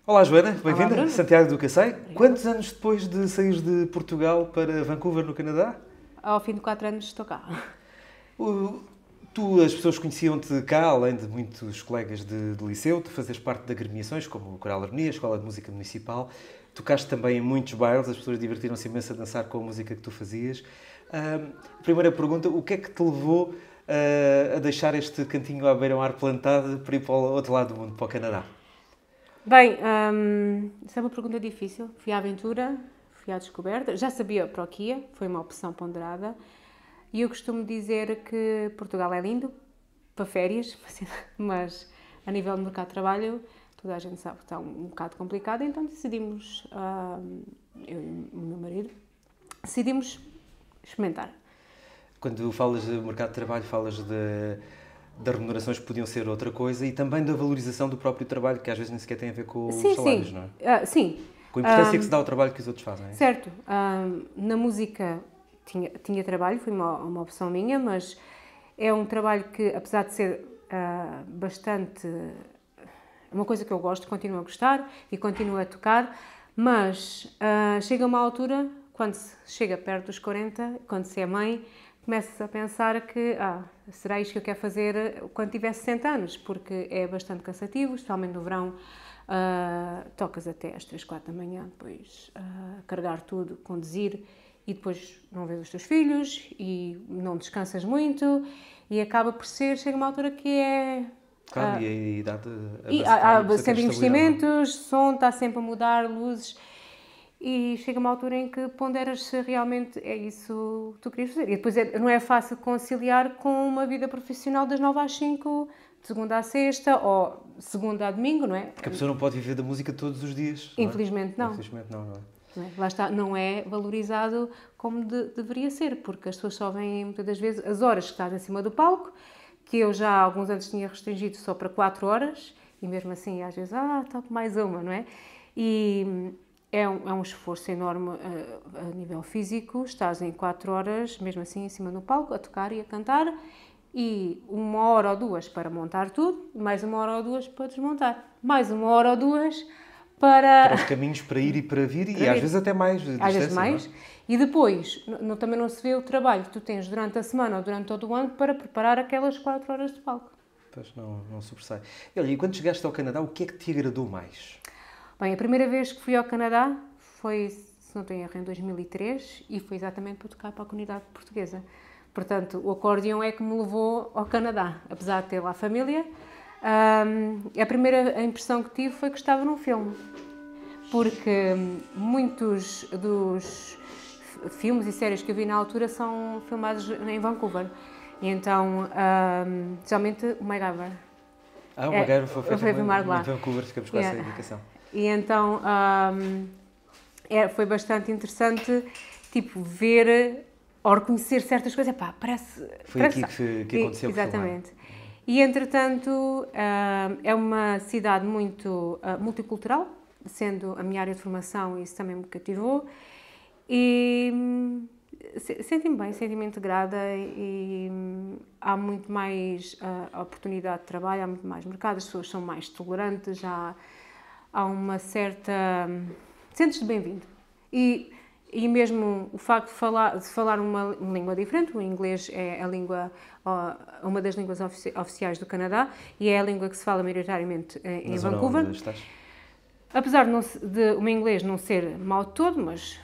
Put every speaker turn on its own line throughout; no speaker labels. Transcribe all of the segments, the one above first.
Olá Joana,
Olá,
bem-vinda.
Bruno.
Santiago do Cacém.
Obrigada.
Quantos anos depois de sair de Portugal para Vancouver, no Canadá?
Ao fim de 4 anos estou cá.
O- as pessoas conheciam-te cá, além de muitos colegas de liceu, tu fazes parte de agremiações como o Coral Harmonia, a Escola de Música Municipal. Tocaste também em muitos bailes, as pessoas divertiram-se imenso a dançar com a música que tu fazias. Primeira pergunta, o que é que te levou a deixar este cantinho à beira-mar plantado para ir para o outro lado do mundo, para o Canadá?
Bem, isso é uma pergunta difícil. Fui à aventura, fui à descoberta. Já sabia para o que ia, foi uma opção ponderada. E eu costumo dizer que Portugal é lindo para férias, mas a nível de mercado de trabalho, toda a gente sabe que está um bocado complicado, então decidimos, eu e o meu marido, decidimos experimentar.
Quando falas de mercado de trabalho, falas das remunerações que podiam ser outra coisa e também da valorização do próprio trabalho, que às vezes nem sequer tem a ver com os salários, não é?
Sim.
Com a importância que se dá ao trabalho que os outros fazem.
Certo. Na música tinha trabalho, foi uma opção minha, mas é um trabalho que, apesar de ser bastante... uma coisa que eu gosto, continuo a gostar e continuo a tocar, mas chega uma altura, quando se chega perto dos 40, quando se é mãe, começa a pensar que será isto que eu quero fazer quando tiver 60 anos, porque é bastante cansativo, especialmente no verão. Tocas até às 3, 4 da manhã, depois carregar tudo, conduzir e depois não vês os teus filhos e não descansas muito e acaba por chega uma altura que é...
Claro, e a idade...
E há sempre investimentos, som está sempre a mudar, luzes... E chega uma altura em que ponderas se realmente é isso que tu querias fazer. E depois não é fácil conciliar com uma vida profissional das 9 às 5, de segunda à sexta, ou segunda a domingo, não é?
Porque a pessoa não pode viver da música todos os dias.
Infelizmente não.
Infelizmente não, não é?
Lá está, não é valorizado como deveria ser, porque as pessoas só veem muitas das vezes as horas que estás em cima do palco, que eu já há alguns anos tinha restringido só para 4 horas, e mesmo assim às vezes, toco mais uma, não é? E... É um esforço enorme a nível físico, estás em 4 horas, mesmo assim, em cima do palco, a tocar e a cantar, e 1 hora ou 2 para montar tudo, mais 1 hora ou 2 para desmontar, mais 1 hora ou 2
Para os caminhos para ir e para vir, e às vezes até mais de
às vezes
distância,
mais.
não é?
E depois, também não se vê o trabalho que tu tens durante a semana ou durante todo o ano para preparar aquelas 4 horas de palco.
Pois não sobressai. E olha, e quando chegaste ao Canadá, o que é que te agradou mais?
Bem, a primeira vez que fui ao Canadá foi, se não tenho erro, em 2003 e foi exatamente para tocar para a comunidade portuguesa. Portanto, o acordeão é que me levou ao Canadá, apesar de ter lá família. A primeira impressão que tive foi que estava num filme, porque muitos dos filmes e séries que eu vi na altura são filmados em Vancouver. E então, especialmente o MacGyver.
O MacGyver foi
filmado lá.
Em Vancouver, ficamos com essa indicação.
E então foi bastante interessante, tipo, ver ou reconhecer certas coisas. Parece...
Foi aqui que aconteceu.
Exatamente. E, entretanto, é uma cidade muito multicultural, sendo a minha área de formação, isso também me cativou. E senti-me bem, senti-me integrada e há muito mais oportunidade de trabalho, há muito mais mercado, as pessoas são mais tolerantes, há uma certa... Sentes-te bem-vindo. E mesmo o facto de falar uma língua diferente, o inglês é uma das línguas oficiais do Canadá e é a língua que se fala maioritariamente em Vancouver. Apesar de o meu inglês não ser mau de todo, mas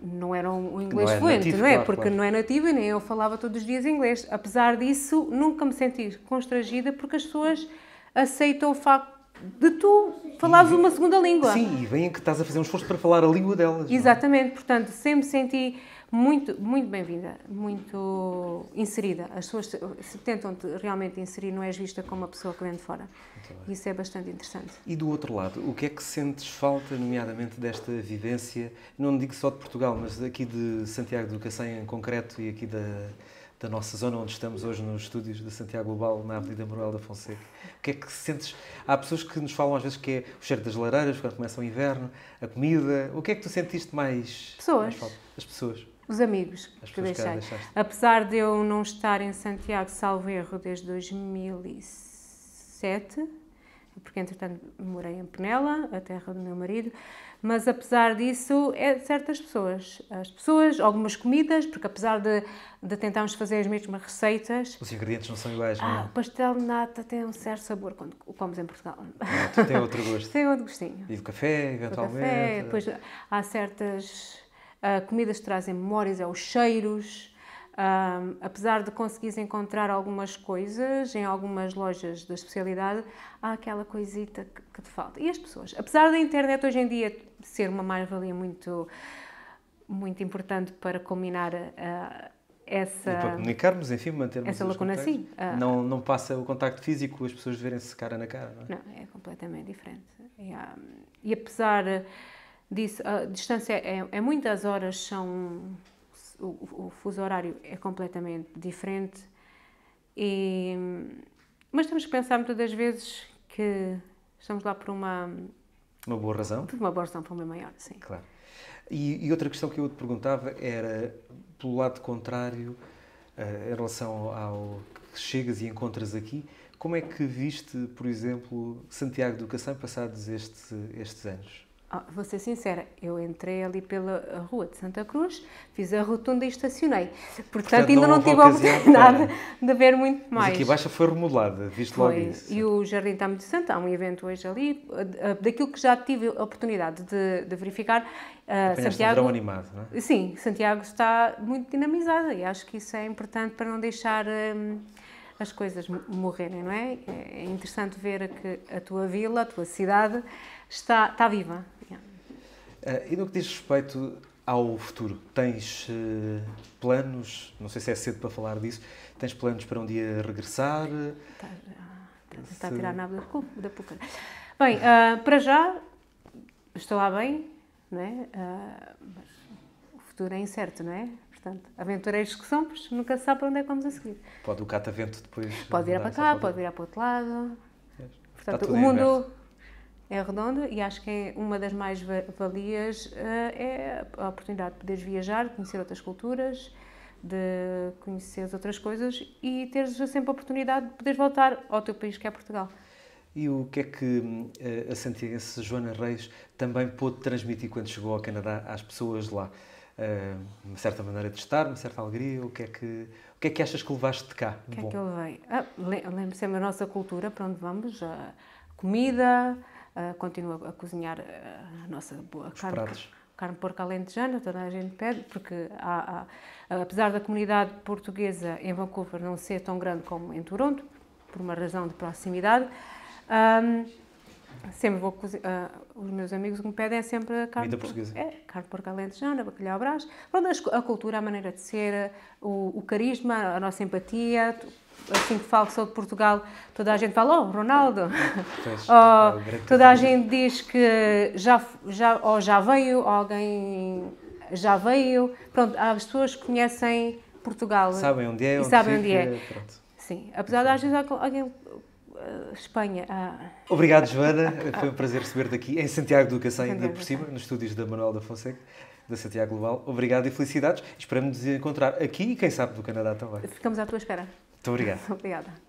não era um inglês fluente, não é?
Claro,
porque não é nativo e nem eu falava todos os dias inglês. Apesar disso, nunca me senti constrangida porque as pessoas aceitam o facto de tu falares uma segunda língua.
Sim, e veem que estás a fazer um esforço para falar a língua delas.
Exatamente, portanto, sempre me senti muito, muito bem-vinda, muito inserida. As pessoas se tentam-te realmente inserir, não és vista como uma pessoa que vem de fora. Isso é bastante interessante.
E do outro lado, o que é que sentes falta, nomeadamente, desta vivência, não digo só de Portugal, mas aqui de Santiago do Cacém em concreto e aqui da nossa zona onde estamos hoje nos estúdios da Santiago Global, na Avenida Manuel da Fonseca? O que é que sentes? Há pessoas que nos falam às vezes que é o cheiro das lareiras, quando começa o inverno, a comida. O que é que tu sentiste mais falta? As pessoas.
Os amigos que deixei. Apesar de eu não estar em Santiago, salvo erro, desde 2007, porque entretanto morei em Penela, a terra do meu marido, mas apesar disso, é de certas pessoas. As pessoas, algumas comidas, porque apesar de tentarmos fazer as mesmas receitas...
Os ingredientes não são iguais, não é?
O pastel de nata tem um certo sabor quando o comes em Portugal.
Tem outro gosto.
Tem outro gostinho.
E do café, eventualmente.
Do café, depois há certas comidas que trazem memórias, os cheiros. Apesar de conseguires encontrar algumas coisas em algumas lojas da especialidade, há aquela coisita que te falta. E as pessoas, apesar da internet hoje em dia ser uma mais-valia muito, muito importante para combinar essa...
E para comunicarmos, enfim, mantermos
essa lacuna, sim.
Não passa o contacto físico, as pessoas verem-se cara na cara, não é?
Não, é completamente diferente. E apesar disso, a distância é muitas horas, o fuso horário é completamente diferente, mas temos que pensar muitas das vezes que estamos lá por uma
boa razão.
Por uma boa razão, por uma maior, sim.
Claro. E outra questão que eu te perguntava era, pelo lado contrário, em relação ao que chegas e encontras aqui, como é que viste, por exemplo, Santiago do Cacém passados estes anos?
Vou ser sincera, eu entrei ali pela rua de Santa Cruz, fiz a rotunda e estacionei. Portanto ainda não tive a oportunidade de ver muito mais.
Mas aqui abaixo foi remodelada, viste logo isso.
E o Jardim está muito santo, há um evento hoje ali. Daquilo que já tive a oportunidade de verificar,
Santiago... verão animado, não é?
Sim, Santiago está muito dinamizada e acho que isso é importante para não deixar as coisas morrerem, não é? É interessante ver que a tua vila, a tua cidade está viva.
E no que diz respeito ao futuro, tens planos, não sei se é cedo para falar disso, tens planos para um dia regressar?
Está a tirar a nave da púcara. Bem, para já estou lá bem, não é? Mas o futuro é incerto, não é? Portanto, aventureiros que somos, nunca se sabe para onde é que vamos a seguir.
Pode o catavento depois...
Pode virar para cá, pode virar para o outro lado. Portanto, o
mundo
aberto. É redondo e acho que uma das mais-valias é a oportunidade de poderes viajar, conhecer outras culturas, de conhecer outras coisas e teres sempre a oportunidade de poderes voltar ao teu país, que é Portugal.
E o que é que a santiaguense Joana Reis também pôde transmitir quando chegou ao Canadá às pessoas lá? Uma certa maneira de estar, uma certa alegria? O que é que achas que levaste de cá?
O que é que eu levei? Lembro sempre a nossa cultura, para onde vamos, a comida... continuo a cozinhar a nossa boa carne de porco alentejana, toda a gente pede, porque apesar da comunidade portuguesa em Vancouver não ser tão grande como em Toronto, por uma razão de proximidade, sempre vou cozinhar, os meus amigos que me pedem é sempre a carne
portuguesa.
Carne de porco alentejana, bacalhau à Brás, a cultura, a maneira de ser, o carisma, a nossa empatia. Assim que falo que sou de Portugal, toda a gente fala, Ronaldo, toda a gente diz que já veio, alguém já veio, pronto, as pessoas conhecem Portugal.
Sabem onde é,
sabem onde é.
Pronto.
Sim, apesar de às vezes alguém... Espanha.
Obrigado, Joana, foi um prazer receber-te aqui em Santiago do Cacém, ainda por cima, nos estúdios da Manuel da Fonseca, da Santiago Global. Obrigado e felicidades, esperamos nos encontrar aqui e quem sabe do Canadá também.
Ficamos à tua espera.
Muito obrigado.
Obrigada.